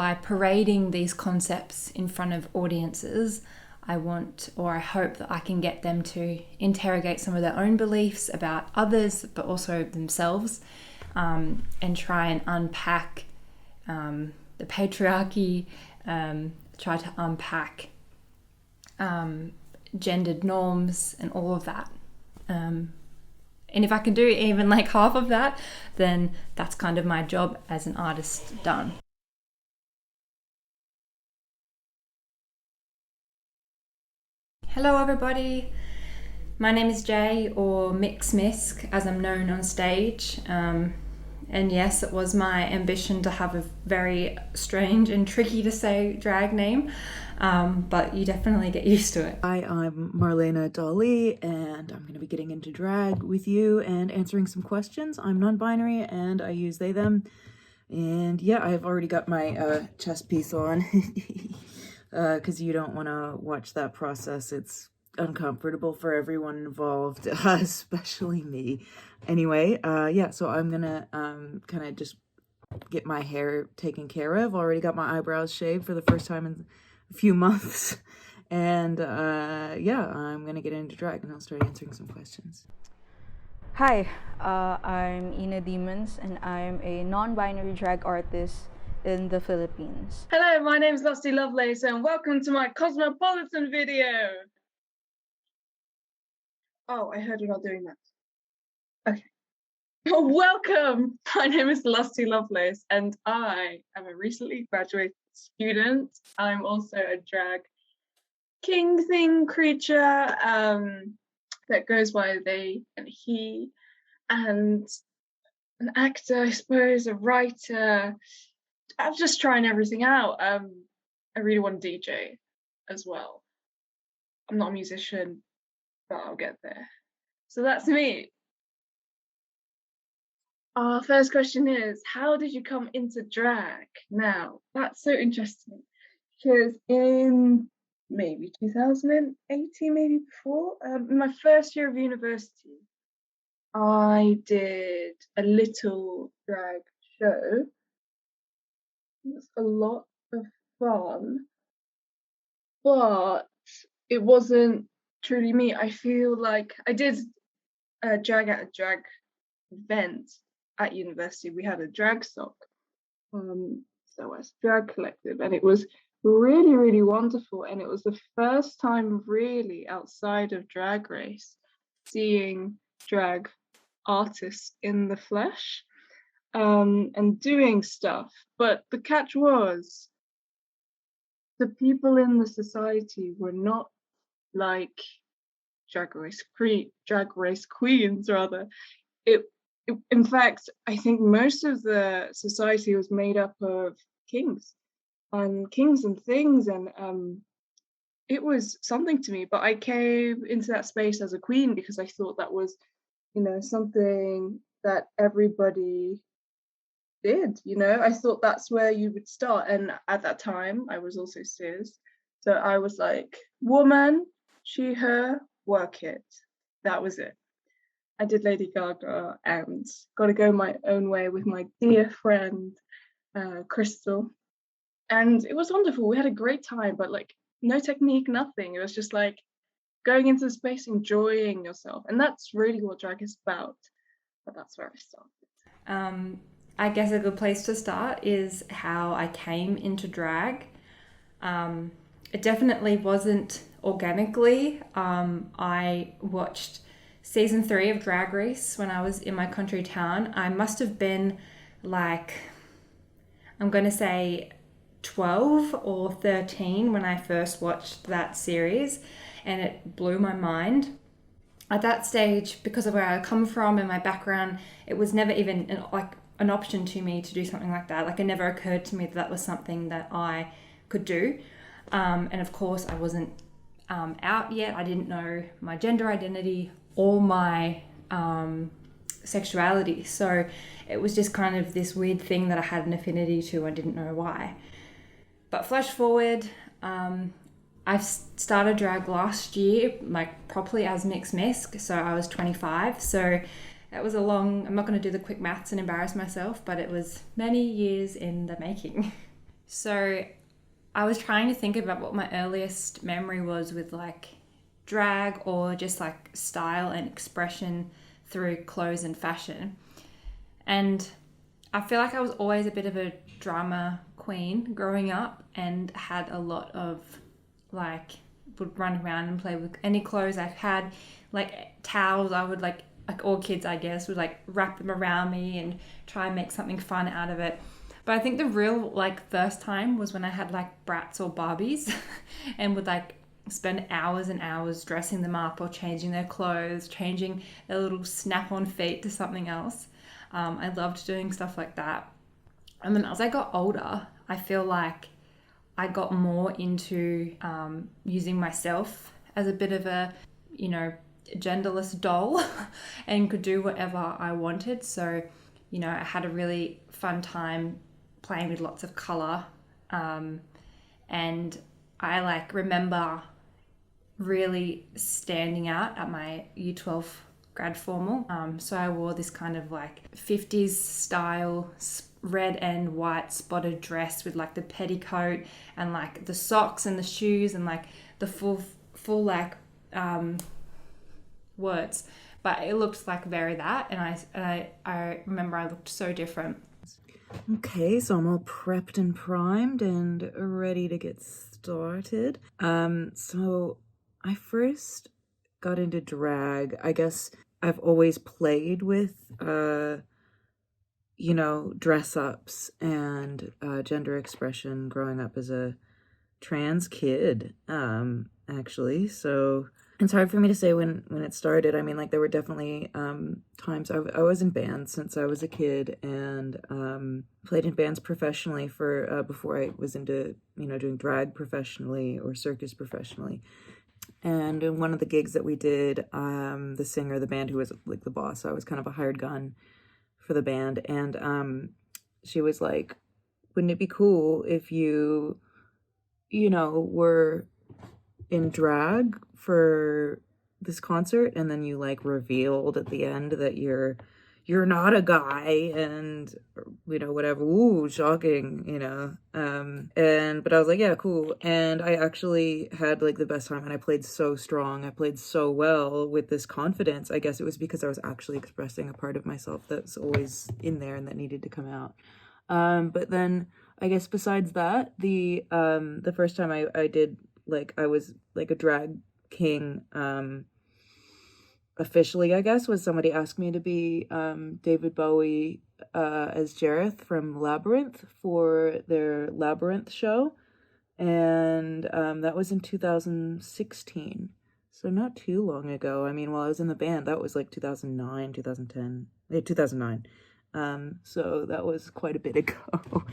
By parading these concepts in front of audiences, I hope that I can get them to interrogate some of their own beliefs about others, but also themselves, and try and unpack the patriarchy, try to unpack gendered norms and all of that. And if I can do even like half of that, then that's kind of my job as an artist done. Hello everybody, my name is Jay, or Mix Misk as I'm known on stage, and yes, it was my ambition to have a very strange and tricky to say drag name, but you definitely get used to it. Hi, I'm Marlena Dolly, and I'm going to be getting into drag with you and answering some questions. I'm non-binary and I use they, them, and yeah, I've already got my chest piece on. Because you don't want to watch that process. It's uncomfortable for everyone involved, especially me. Anyway, yeah, so I'm gonna kind of just get my hair taken care of. Already got my eyebrows shaved for the first time in a few months. And yeah, I'm gonna get into drag and I'll start answering some questions. Hi, I'm Ina Demons and I'm a non-binary drag artist in the Philippines. Hello, my name is Lusty Lovelace and welcome to my Cosmopolitan video. Oh, I heard you're not doing that. Okay. Welcome! My name is Lusty Lovelace and I am a recently graduated student. I'm also a drag king thing creature that goes by they and he, and an actor, I suppose, a writer. I'm just trying everything out. I really want to DJ as well. I'm not a musician, but I'll get there. So that's me. Our first question is, how did you come into drag? Now, that's so interesting because in maybe 2018, maybe before, in my first year of university, I did a little drag show. It was a lot of fun, but it wasn't truly me. I feel like I did a drag at a drag event at university. We had a drag sock, so as drag collective, and it was really, really wonderful. And it was the first time really outside of Drag Race seeing drag artists in the flesh. And doing stuff, but the catch was the people in the society were not like drag race queens rather. It in fact, I think most of the society was made up of kings and things, and it was something to me. But I came into that space as a queen because I thought that was, something that everybody did. I thought that's where you would start, and at that time I was also cis, so I was like, woman, she, her, work it. That was it. I did Lady Gaga and Got to Go My Own Way with my dear friend Crystal, and it was wonderful. We had a great time, but like no technique, nothing. It was just like going into the space, enjoying yourself, and that's really what drag is about. But that's where I started. I guess a good place to start is how I came into drag. It definitely wasn't organically. I watched season 3 of Drag Race when I was in my country town. I must have been like, I'm going to say 12 or 13 when I first watched that series, and it blew my mind. At that stage, because of where I come from and my background, it was never even an option to me to do something like that. Like, it never occurred to me that was something that I could do. And of course, I wasn't out yet. I didn't know my gender identity or my sexuality. So it was just kind of this weird thing that I had an affinity to. I didn't know why. But flash forward, I started drag last year, like properly as Mix Misk. So I was 25. So that was I'm not going to do the quick maths and embarrass myself, but it was many years in the making. So I was trying to think about what my earliest memory was with like drag or just like style and expression through clothes and fashion. And I feel like I was always a bit of a drama queen growing up and had a lot of like, would run around and play with any clothes I had, like towels. I would like all kids, I guess, would like wrap them around me and try and make something fun out of it. But I think the real like first time was when I had like brats or Barbies and would like spend hours and hours dressing them up or changing their clothes, changing their little snap-on feet to something else. I loved doing stuff like that. And then as I got older, I feel like I got more into using myself as a bit of a, genderless doll and could do whatever I wanted. So, I had a really fun time playing with lots of color. And I like remember really standing out at my Year 12 grad formal. So I wore this kind of like 50s style red and white spotted dress with like the petticoat and like the socks and the shoes and like the full like words. But it looked like very that, and I remember I looked so different. Okay, so I'm all prepped and primed and ready to get started. So I first got into drag. I guess I've always played with, dress ups and gender expression growing up as a trans kid, actually. So it's hard for me to say when it started. I mean, like, there were definitely times I was in bands since I was a kid and played in bands professionally for before I was into, doing drag professionally or circus professionally. And in one of the gigs that we did, the singer of the band, who was like the boss, so I was kind of a hired gun for the band, and she was like, wouldn't it be cool if you, were in drag for this concert, and then you like revealed at the end that you're not a guy, and whatever. Ooh, shocking, but I was like, yeah, cool. And I actually had like the best time, and I played so strong, I played so well with this confidence. I guess it was because I was actually expressing a part of myself that's always in there and that needed to come out. But then I guess besides that, the first time I did, like, I was like a drag king, officially, I guess, was somebody asked me to be David Bowie as Jareth from Labyrinth for their Labyrinth show. And that was in 2016. So not too long ago. I mean, while I was in the band, that was like 2009, 2010, 2009. So that was quite a bit ago.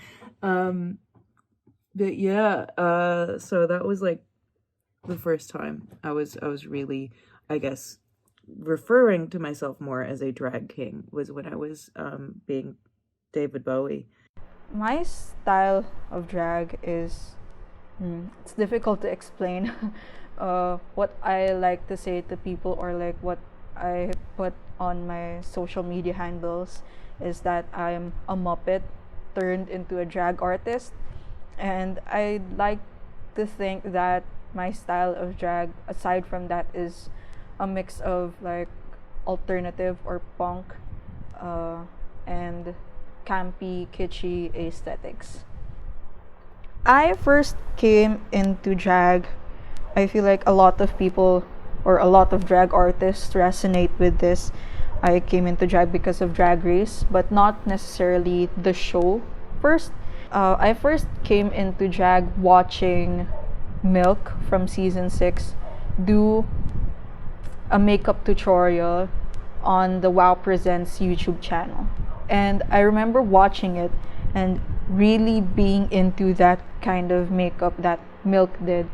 But yeah, so that was like the first time I was really, I guess, referring to myself more as a drag king was when I was being David Bowie. My style of drag is, it's difficult to explain. What I like to say to people, or like what I put on my social media handles, is that I'm a Muppet turned into a drag artist. And I like to think that my style of drag, aside from that, is a mix of like alternative or punk and campy, kitschy aesthetics. I first came into drag, I feel like a lot of people or a lot of drag artists resonate with this. I came into drag because of Drag Race, but not necessarily the show first. I first came into drag watching Milk from season 6 do a makeup tutorial on the Wow Presents YouTube channel. And I remember watching it and really being into that kind of makeup that Milk did.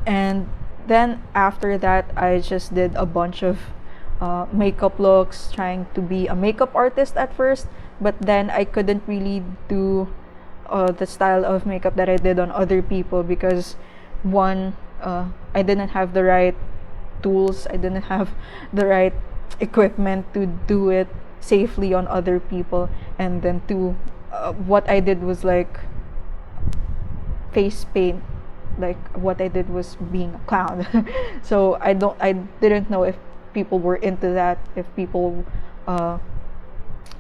And then after that, I just did a bunch of makeup looks, trying to be a makeup artist at first, but then I couldn't really do the style of makeup that I did on other people because one, I didn't have the right tools, I didn't have the right equipment to do it safely on other people, and then two, what I did was like face paint. Like what I did was being a clown. So I didn't know if people were into that, if people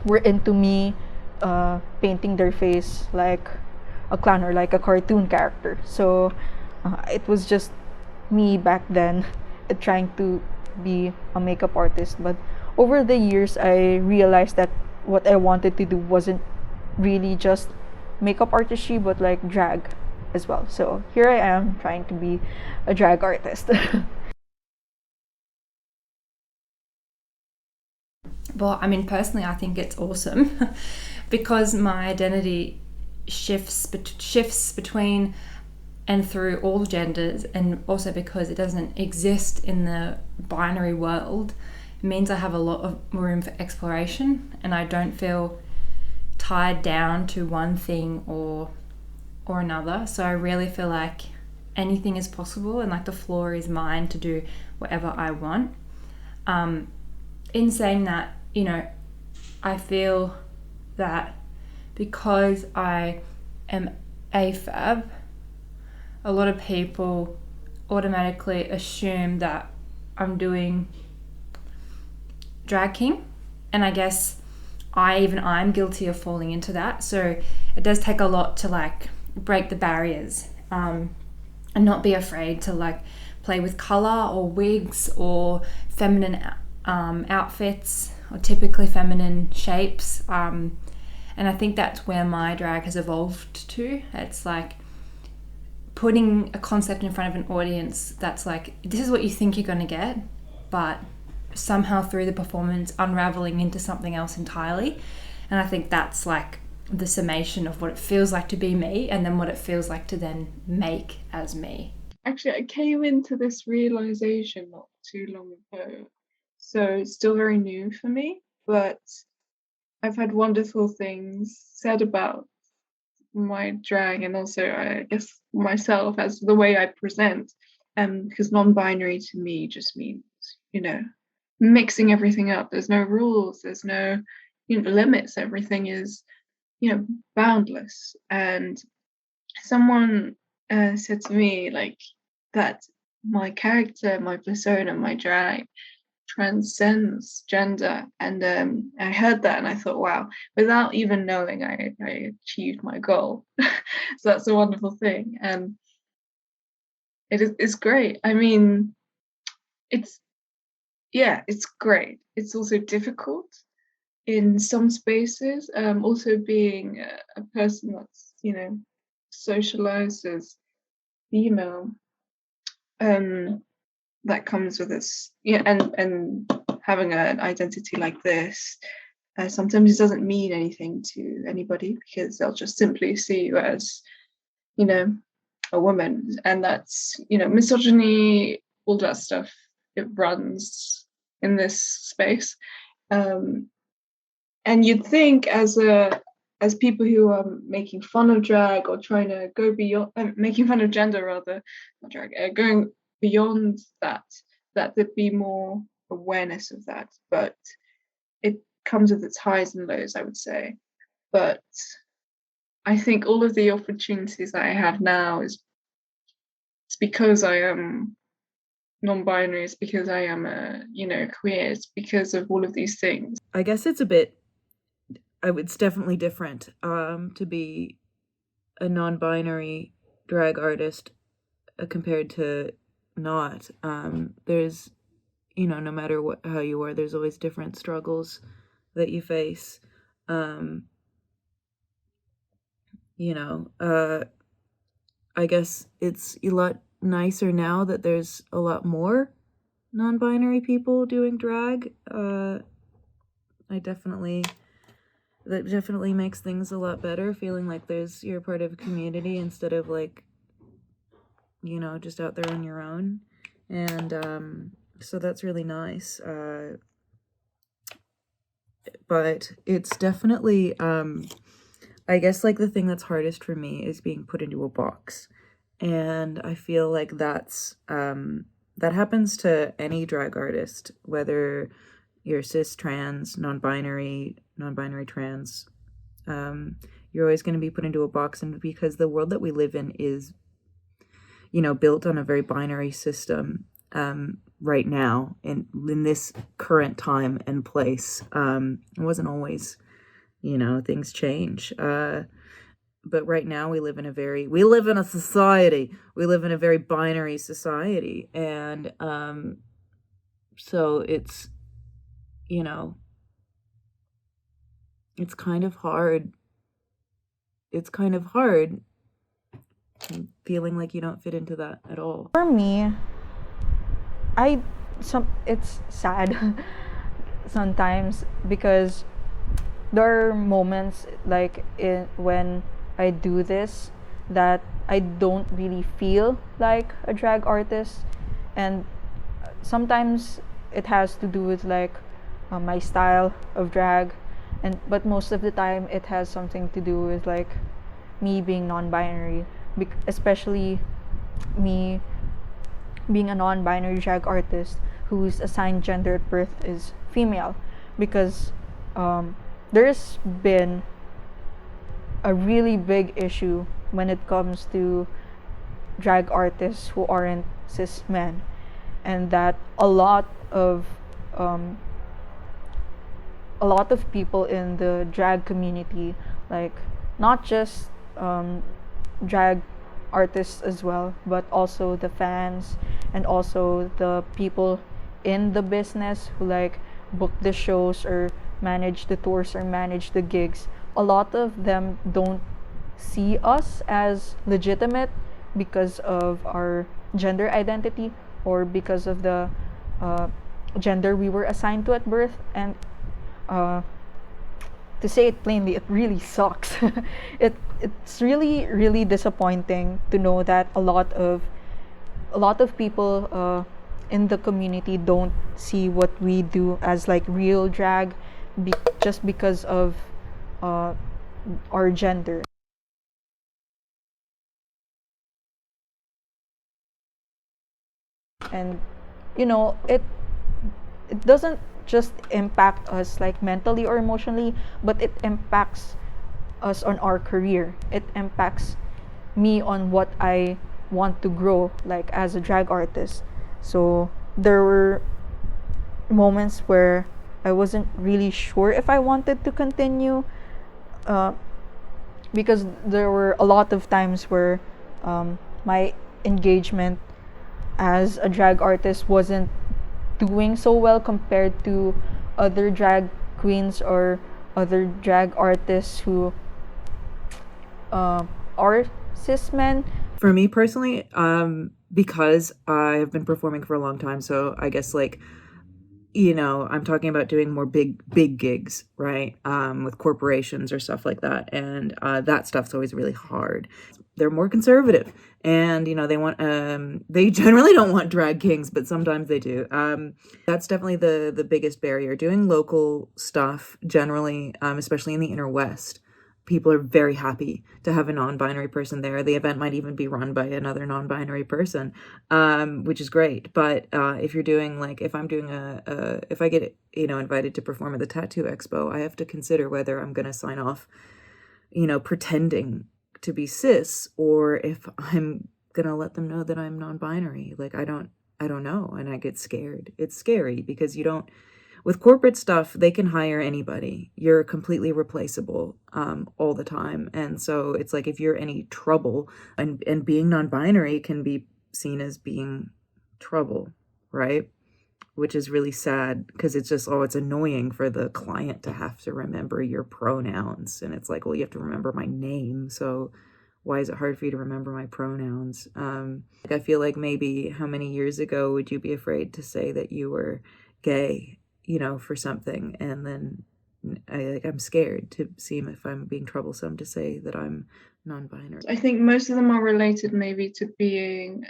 were into me painting their face like a clown or like a cartoon character. So it was just me back then trying to be a makeup artist. But over the years, I realized that what I wanted to do wasn't really just makeup artistry, but like drag as well. So here I am trying to be a drag artist. Well, I mean, personally, I think it's awesome because my identity shifts between and through all genders, and also because it doesn't exist in the binary world, it means I have a lot of room for exploration, and I don't feel tied down to one thing or another. So I really feel like anything is possible, and like the floor is mine to do whatever I want. In saying that, you know, I feel that because I am AFAB, a lot of people automatically assume that I'm doing drag king, and I guess I'm guilty of falling into that. So it does take a lot to like break the barriers, and not be afraid to like play with color or wigs or feminine outfits or typically feminine shapes, and I think that's where my drag has evolved to. It's like putting a concept in front of an audience that's like, this is what you think you're going to get, but somehow through the performance unraveling into something else entirely. And I think that's like the summation of what it feels like to be me, and then what it feels like to then make as me. Actually, I came into this realization not too long ago, so it's still very new for me, but I've had wonderful things said about my drag, and also I guess myself as the way I present, because non-binary to me just means, you know, mixing everything up. There's no rules, there's no, you know, limits. Everything is, you know, boundless. And someone said to me like that my character, my persona, my drag transcends gender, and I heard that and I thought, wow, without even knowing, I achieved my goal. So that's a wonderful thing, and it's great. I mean, it's great. It's also difficult in some spaces, also being a person that's, you know, socialized as female, that comes with this, yeah, and having an identity like this, sometimes it doesn't mean anything to anybody because they'll just simply see you as, you know, a woman, and that's, you know, misogyny, all that stuff. It runs in this space, and you'd think as people who are making fun of drag or trying to go beyond, making fun of gender rather, not drag, going beyond that there'd be more awareness of that, but it comes with its highs and lows, I would say. But I think all of the opportunities that I have now it's because I am non-binary, it's because I am a, you know, queer, it's because of all of these things. I guess it's definitely different to be a non-binary drag artist compared to not. There's, you know, no matter how you are, there's always different struggles that you face. You know, I guess it's a lot nicer now that there's a lot more non-binary people doing drag. That definitely makes things a lot better, feeling like you're part of a community instead of like, you know, just out there on your own. And so that's really nice. But it's definitely, I guess like the thing that's hardest for me is being put into a box. And I feel like that happens to any drag artist, whether you're cis, trans, non-binary, trans. You're always going to be put into a box, and because the world that we live in is, built on a very binary system right now in this current time and place. It wasn't always, things change. But right now we live in a very binary society. And so it's, it's kind of hard. It's kind of hard feeling like you don't fit into that at all. For me, it's sad sometimes, because there are moments like when I do this that I don't really feel like a drag artist, and sometimes it has to do with like my style of drag, but most of the time it has something to do with like me being non-binary, especially me being a non-binary drag artist whose assigned gender at birth is female, because there's been a really big issue when it comes to drag artists who aren't cis men, and that a lot of people in the drag community, like not just drag artists as well, but also the fans and also the people in the business who like book the shows or manage the tours or manage the gigs, a lot of them don't see us as legitimate because of our gender identity or because of the gender we were assigned to at birth. And to say it plainly, it really sucks. It's really disappointing to know that a lot of people in the community don't see what we do as like real drag, just because of our gender. And it doesn't just impact us like mentally or emotionally, but it impacts us on our career. It impacts me on what I want to grow like as a drag artist. So there were moments where I wasn't really sure if I wanted to continue, because there were a lot of times where my engagement as a drag artist wasn't doing so well compared to other drag queens or other drag artists who are cis men. For me personally, because I've been performing for a long time, so I guess like, I'm talking about doing more big gigs, right? With corporations or stuff like that. And that stuff's always really hard. They're more conservative, and they generally don't want drag kings, but sometimes they do. That's definitely the biggest barrier. Doing local stuff generally, especially in the inner west, people are very happy to have a non-binary person there. The event might even be run by another non-binary person, which is great. But if you're doing like, if I'm doing if I get invited to perform at the Tattoo Expo, I have to consider whether I'm going to sign off, pretending to be cis, or if I'm gonna let them know that I'm non-binary. Like I don't know, and I get scared. It's scary because with corporate stuff, they can hire anybody. You're completely replaceable all the time. And so it's like if you're any trouble, and being non-binary can be seen as being trouble, right? Which is really sad because it's just, it's annoying for the client to have to remember your pronouns. And it's like, well, you have to remember my name. So why is it hard for you to remember my pronouns? I feel like maybe how many years ago would you be afraid to say that you were gay, for something? And then I'm scared to seem if I'm being troublesome to say that I'm non-binary. I think most of them are related maybe to being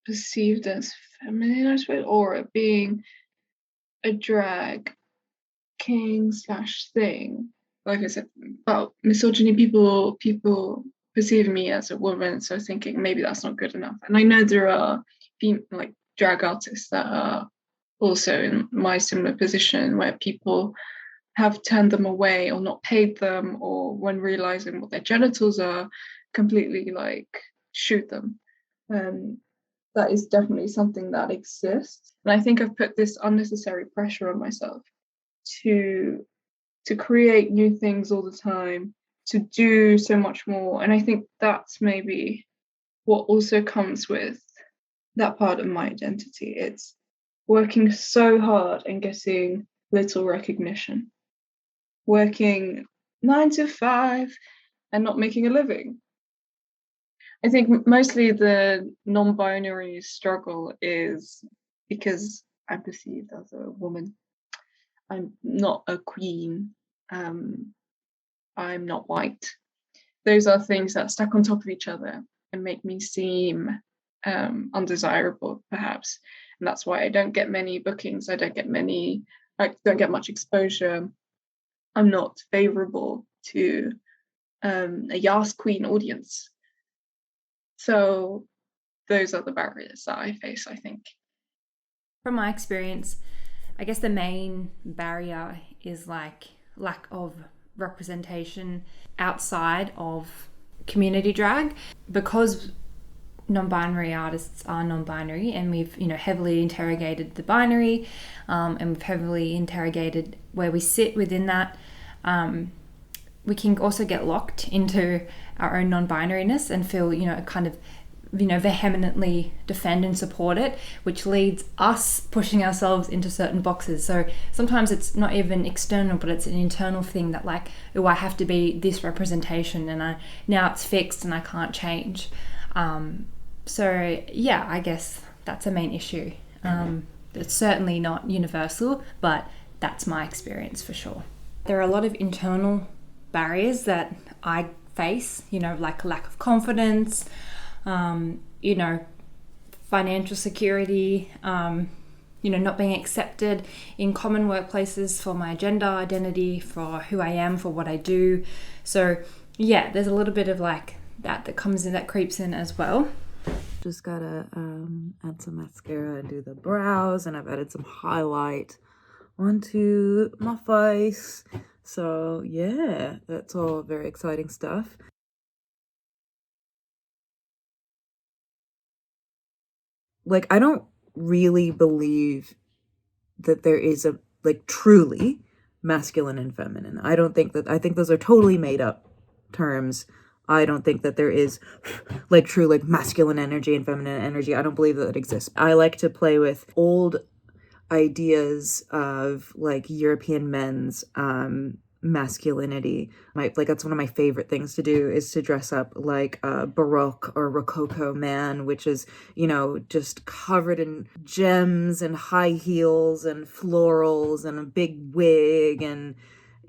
perceived as feminine, I suppose, or being a drag king / thing. Like I said about misogyny, people perceive me as a woman, so thinking maybe that's not good enough. And I know there are like drag artists that are also in my similar position, where people have turned them away or not paid them, or when realizing what their genitals are, completely like shoot them. That is definitely something that exists. And I think I've put this unnecessary pressure on myself to create new things all the time, to do so much more. And I think that's maybe what also comes with that part of my identity. It's working so hard and getting little recognition, working 9 to 5 and not making a living. I think mostly the non-binary struggle is because I'm perceived as a woman. I'm not a queen. I'm not white. Those are things that stack on top of each other and make me seem undesirable, perhaps. And that's why I don't get many bookings. I don't get much exposure. I'm not favorable to a Yas Queen audience. So those are the barriers that I face, I think. From my experience, I guess the main barrier is like lack of representation outside of community drag, because non-binary artists are non-binary, and we've heavily interrogated the binary, and we've heavily interrogated where we sit within that. We can also get locked into our own non-binariness and feel kind of vehemently defend and support it, which leads us pushing ourselves into certain boxes. So sometimes it's not even external, but it's an internal thing that like, oh, I have to be this representation, and now it's fixed and I can't change. So yeah, I guess that's a main issue. It's certainly not universal, but that's my experience for sure. There are a lot of internal barriers that I face, like lack of confidence, financial security, not being accepted in common workplaces for my gender identity, for who I am, for what I do. So yeah, there's a little bit of like that comes in, that creeps in as well. Just gotta add some mascara and do the brows, and I've added some highlight onto my face. So yeah, that's all very exciting stuff. Like, I don't really believe that there is a like truly masculine and feminine. I think those are totally made up terms. I don't think that there is like true like masculine energy and feminine energy. I don't believe that it exists. I like to play with old ideas of like European men's masculinity. That's one of my favorite things to do, is to dress up like a Baroque or Rococo man, which is, just covered in gems and high heels and florals and a big wig and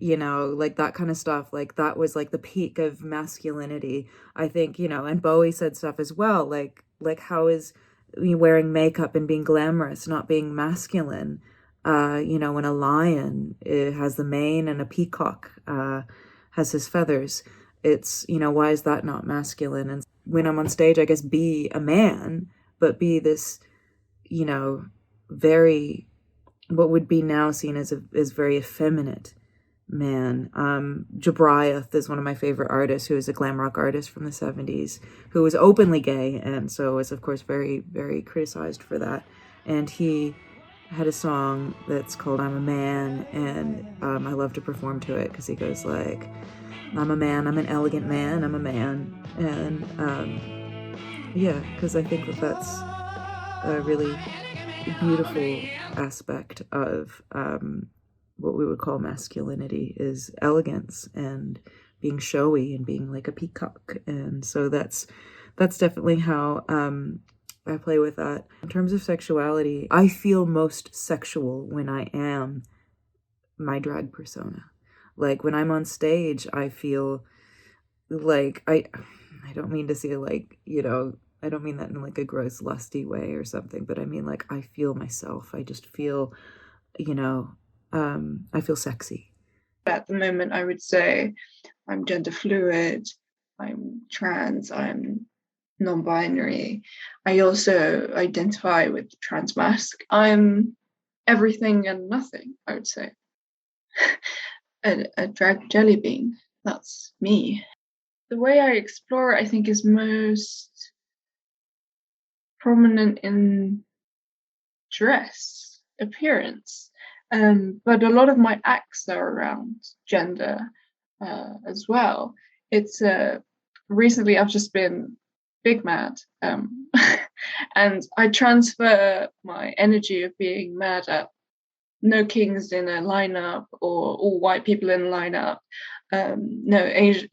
like that kind of stuff. Like that was like the peak of masculinity, I think. And Bowie said stuff as well, like how is wearing makeup and being glamorous not being masculine? When a lion has the mane and a peacock has his feathers, it's, why is that not masculine? And when I'm on stage, I guess be a man, but be this, very, what would be now seen as very effeminate man. Jabriath is one of my favorite artists, who is a glam rock artist from the 70s, who was openly gay, and so was of course very, very criticized for that. And he had a song that's called I'm a Man, and I love to perform to it because he goes like, I'm a man, I'm an elegant man, I'm a man. And yeah, because I think that that's a really beautiful aspect of what we would call masculinity, is elegance and being showy and being like a peacock. And so that's definitely how I play with that. In terms of sexuality, I feel most sexual when I am my drag persona. Like when I'm on stage, I feel like I don't mean to say like, I don't mean that in like a gross lusty way or something, but I mean like I feel myself. I just feel, I feel sexy. At the moment, I would say I'm gender fluid, I'm trans, I'm non-binary. I also identify with trans masc. I'm everything and nothing, I would say. a drag jelly bean. That's me. The way I explore it, I think, is most prominent in dress, appearance. But a lot of my acts are around gender as well. It's recently I've just been big mad, and I transfer my energy of being mad at no kings in a lineup or all white people in a lineup, no Asian,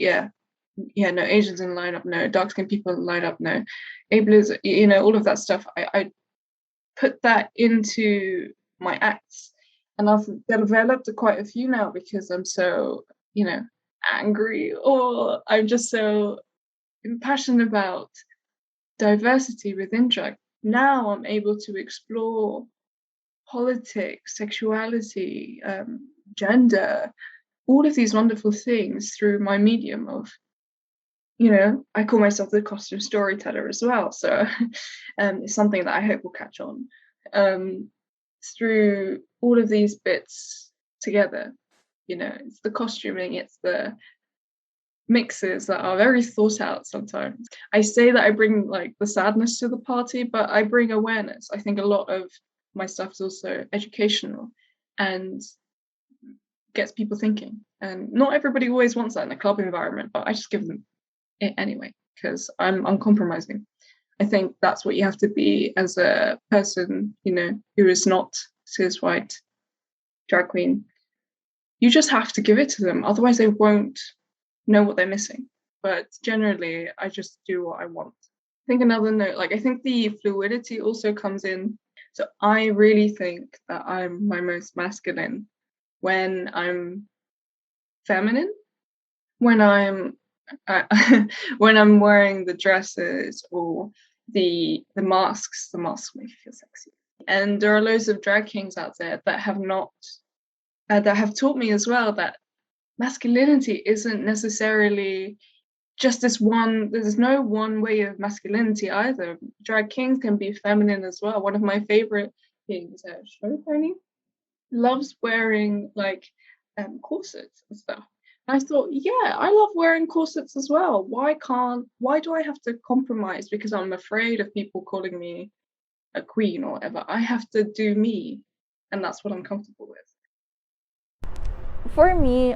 no Asians in the lineup, no dark skinned people in the lineup, no ableism, all of that stuff. I put that into my acts, and I've developed quite a few now because I'm so angry, or I'm just so passionate about diversity within drag. Now I'm able to explore politics, sexuality, gender, all of these wonderful things through my medium of, I call myself the costume storyteller as well. So it's something that I hope will catch on. Through all of these bits together, it's the costuming, it's the mixes that are very thought out sometimes. I say that I bring like the sadness to the party, but I bring awareness. I think a lot of my stuff is also educational and gets people thinking. And not everybody always wants that in a club environment, but I just give them it anyway because I'm uncompromising. I think that's what you have to be as a person, who is not cis white drag queen. You just have to give it to them, otherwise they won't know what they're missing. But generally, I just do what I want. I think another note, I think the fluidity also comes in. So I really think that I'm my most masculine when I'm feminine, when I'm when I'm wearing the dresses or the masks. The masks make me feel sexy. And there are loads of drag kings out there that have not that have taught me as well that masculinity isn't necessarily just this one. There's no one way of masculinity either. Drag kings can be feminine as well. One of my favorite kings, Show Pony, loves wearing corsets and stuff. And I thought, yeah, I love wearing corsets as well. Why do I have to compromise because I'm afraid of people calling me a queen or whatever? I have to do me, and that's what I'm comfortable with. For me,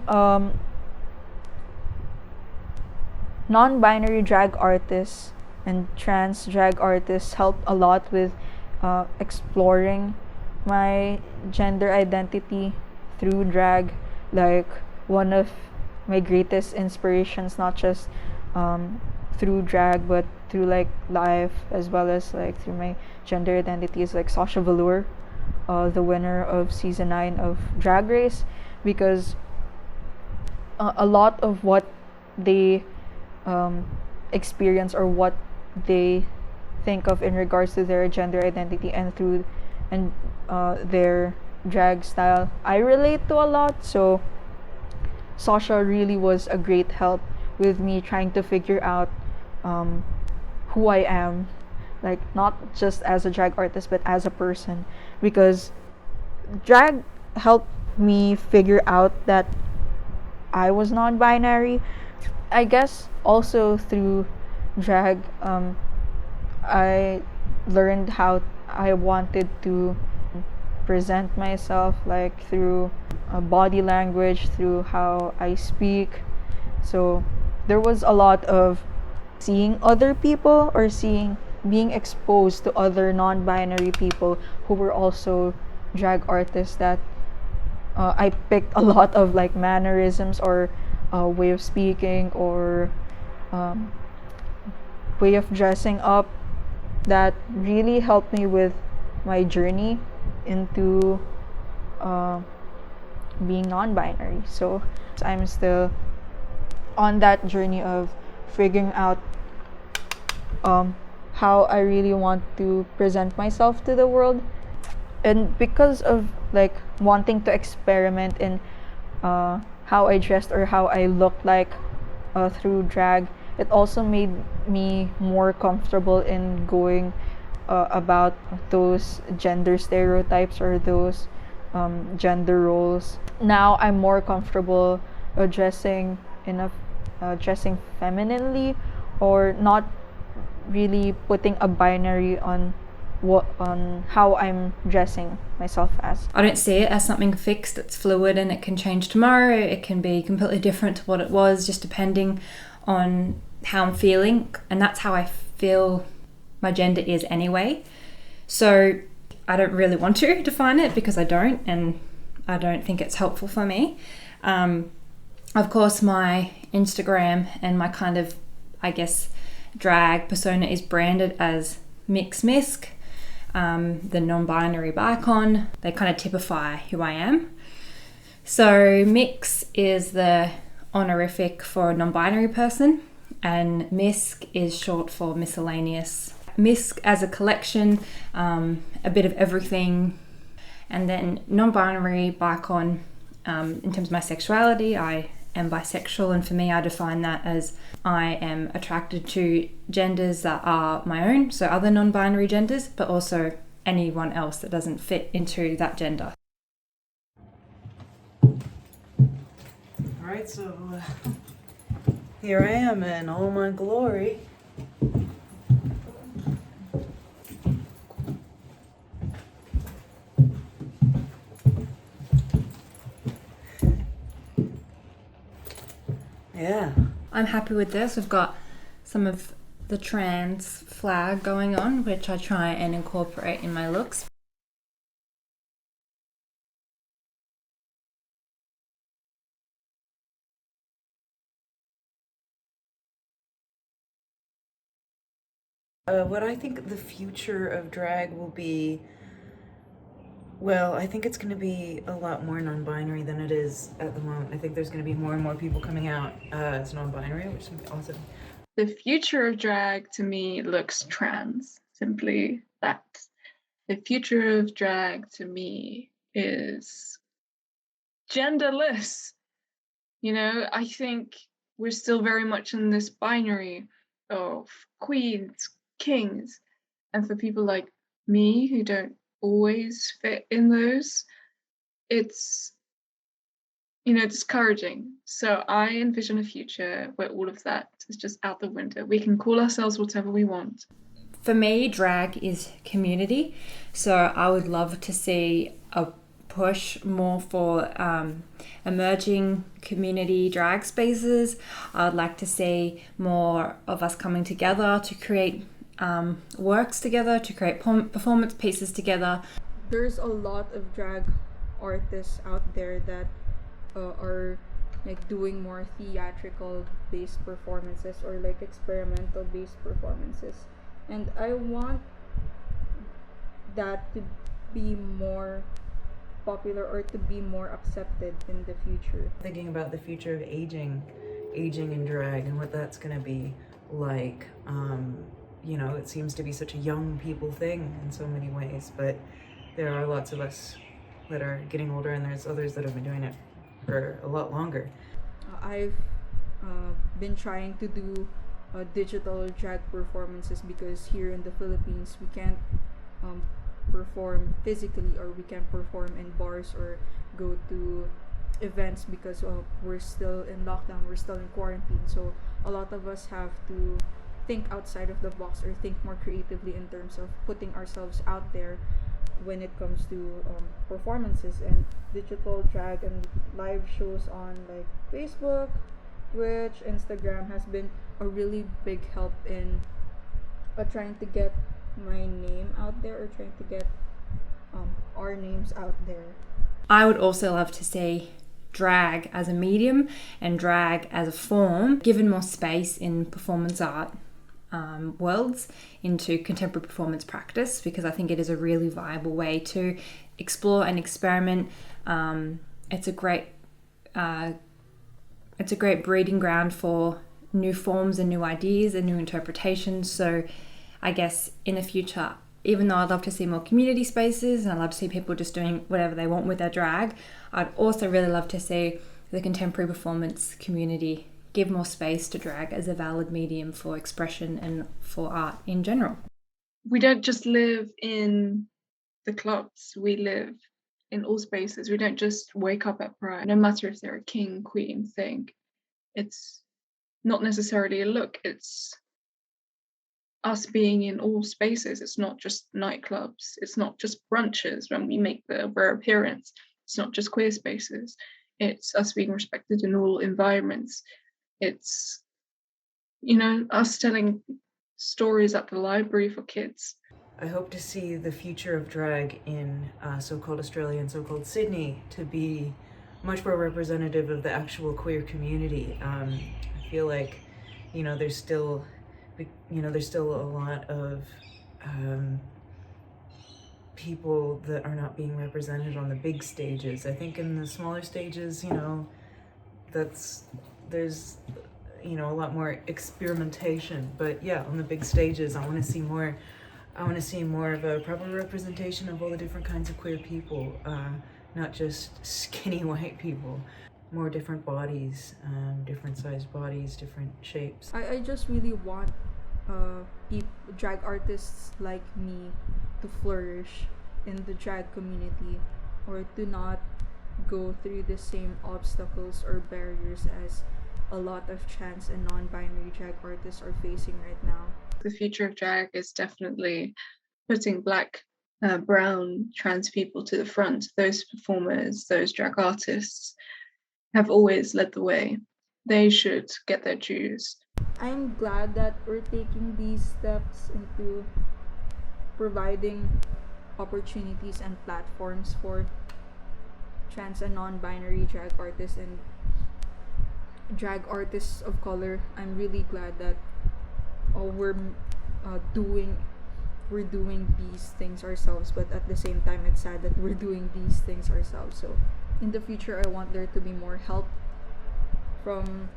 non-binary drag artists and trans drag artists helped a lot with exploring my gender identity through drag. Like, one of my greatest inspirations, not just through drag but through life, as well as through my gender identity, is Sasha Velour, the winner of season 9 of Drag Race, because a lot of what they experience or what they think of in regards to their gender identity and their drag style, I relate to a lot. So Sasha really was a great help with me trying to figure out who I am, not just as a drag artist but as a person, because drag helped me figure out that I was non-binary. I guess also through drag, I learned how I wanted to present myself, through body language, through how I speak. So there was a lot of seeing other people or being exposed to other non-binary people who were also drag artists, that I picked a lot of mannerisms or way of speaking or way of dressing up that really helped me with my journey into being non-binary. So I'm still on that journey of figuring out how I really want to present myself to the world. And because of wanting to experiment in how I dressed or how I looked through drag, it also made me more comfortable in going about those gender stereotypes or those gender roles. Now I'm more comfortable dressing dressing femininely, or not really putting a binary on how I'm dressing myself as. I don't see it as something fixed. It's fluid and it can change tomorrow. It can be completely different to what it was, just depending on how I'm feeling, and that's how I feel my gender is anyway. So I don't really want to define it because I don't, and I don't think it's helpful for me. Of course, my Instagram and my kind of, I guess, drag persona is branded as Mix Misc, the non-binary bicon. They kind of typify who I am. So Mix is the honorific for a non-binary person, and Misc is short for miscellaneous. Misc as a collection, a bit of everything. And then non-binary bicon, in terms of my sexuality, I am bisexual, and for me I define that as I am attracted to genders that are my own, so other non-binary genders, but also anyone else that doesn't fit into that gender. Alright, so here I am in all my glory. Yeah. I'm happy with this. We've got some of the trans flag going on, which I try and incorporate in my looks. What I think the future of drag will be, well, I think it's going to be a lot more non-binary than it is at the moment. I think there's going to be more and more people coming out as non-binary, which is awesome. The future of drag to me looks trans. Simply that. The future of drag to me is genderless. You know, I think we're still very much in this binary of queens, kings, and for people like me who don't always fit in those, it's, you know, discouraging. So I envision a future where all of that is just out the window. We can call ourselves whatever we want. For me, drag is community, so I would love to see a push more for emerging community drag spaces. I'd like to see more of us coming together to create works together, to create performance pieces together. There's a lot of drag artists out there that are like doing more theatrical based performances or like experimental based performances, and I want that to be more popular or to be more accepted in the future. Thinking about the future of aging in drag and what that's going to be like. You know, it seems to be such a young people thing in so many ways, but there are lots of us that are getting older, and there's others that have been doing it for a lot longer. I've been trying to do digital drag performances because here in the Philippines we can't perform physically, or we can't perform in bars or go to events because we're still in lockdown, we're still in quarantine. So a lot of us have to think outside of the box or think more creatively in terms of putting ourselves out there when it comes to performances. And digital drag and live shows on like Facebook, Twitch, Instagram has been a really big help in trying to get my name out there, or trying to get our names out there. I would also love to see drag as a medium and drag as a form given more space in performance art worlds, into contemporary performance practice, because I think it is a really viable way to explore and experiment. It's a great breeding ground for new forms and new ideas and new interpretations. So I guess in the future, even though I'd love to see more community spaces and I'd love to see people just doing whatever they want with their drag, I'd also really love to see the contemporary performance community give more space to drag as a valid medium for expression and for art in general. We don't just live in the clubs, we live in all spaces. We don't just wake up at Pride, no matter if they're a king, queen thing. It's not necessarily a look, it's us being in all spaces. It's not just nightclubs, it's not just brunches when we make the rare appearance, it's not just queer spaces, it's us being respected in all environments. It's, you know, us telling stories at the library for kids. I hope to see the future of drag in so-called Australia and so-called Sydney to be much more representative of the actual queer community. I feel like, there's still a lot of people that are not being represented on the big stages. I think in the smaller stages, there's a lot more experimentation. But yeah, on the big stages, I want to see more of a proper representation of all the different kinds of queer people, not just skinny white people. More different bodies, different sized bodies, different shapes. I just really want drag artists like me to flourish in the drag community, or to not go through the same obstacles or barriers as a lot of trans and non-binary drag artists are facing right now. The future of drag is definitely putting Black, brown, trans people to the front. Those performers, those drag artists have always led the way. They should get their dues. I'm glad that we're taking these steps into providing opportunities and platforms for trans and non-binary drag artists and drag artists of color. I'm really glad that we're doing these things ourselves, but at the same time it's sad that we're doing these things ourselves. So in the future, I want there to be more help from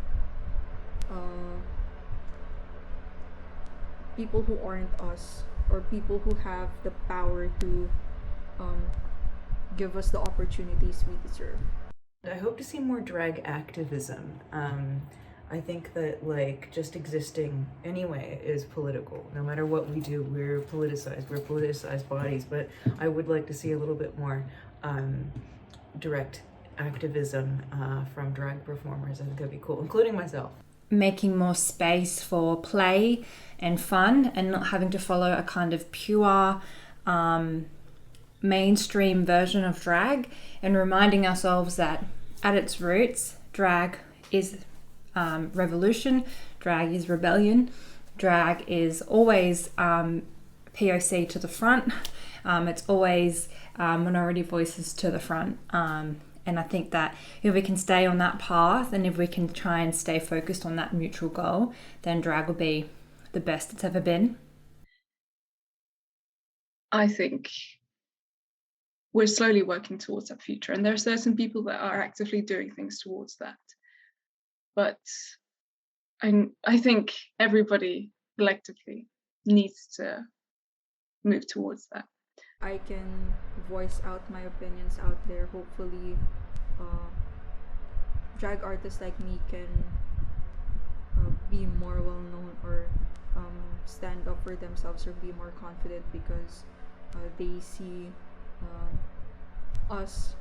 people who aren't us, or people who have the power to give us the opportunities we deserve. I hope to see more drag activism. I think that just existing anyway is political. No matter what we do, we're politicized bodies, but I would like to see a little bit more direct activism from drag performers. I think that'd be cool, including myself. Making more space for play and fun, and not having to follow a kind of pure mainstream version of drag, and reminding ourselves that at its roots, drag is revolution, drag is rebellion, drag is always POC to the front, it's always minority voices to the front. And I think that if we can stay on that path, and if we can try and stay focused on that mutual goal, then drag will be the best it's ever been. I think we're slowly working towards that future, and there are certain people that are actively doing things towards that. But I think everybody collectively needs to move towards that. I can voice out my opinions out there. Hopefully, drag artists like me can be more well known, or stand up for themselves, or be more confident, because they see us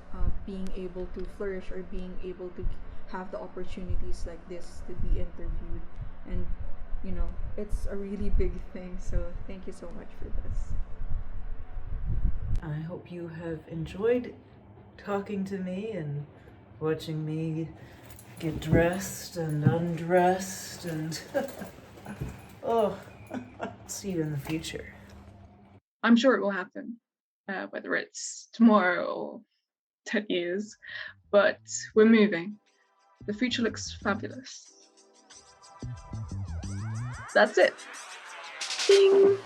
being able to flourish, or being able to have the opportunities like this to be interviewed. And it's a really big thing, so thank you so much for this. I hope you have enjoyed talking to me and watching me get dressed and undressed and see you in the future. I'm sure it will happen, whether it's tomorrow or 10 years, but we're moving. The future looks fabulous. That's it. Ding!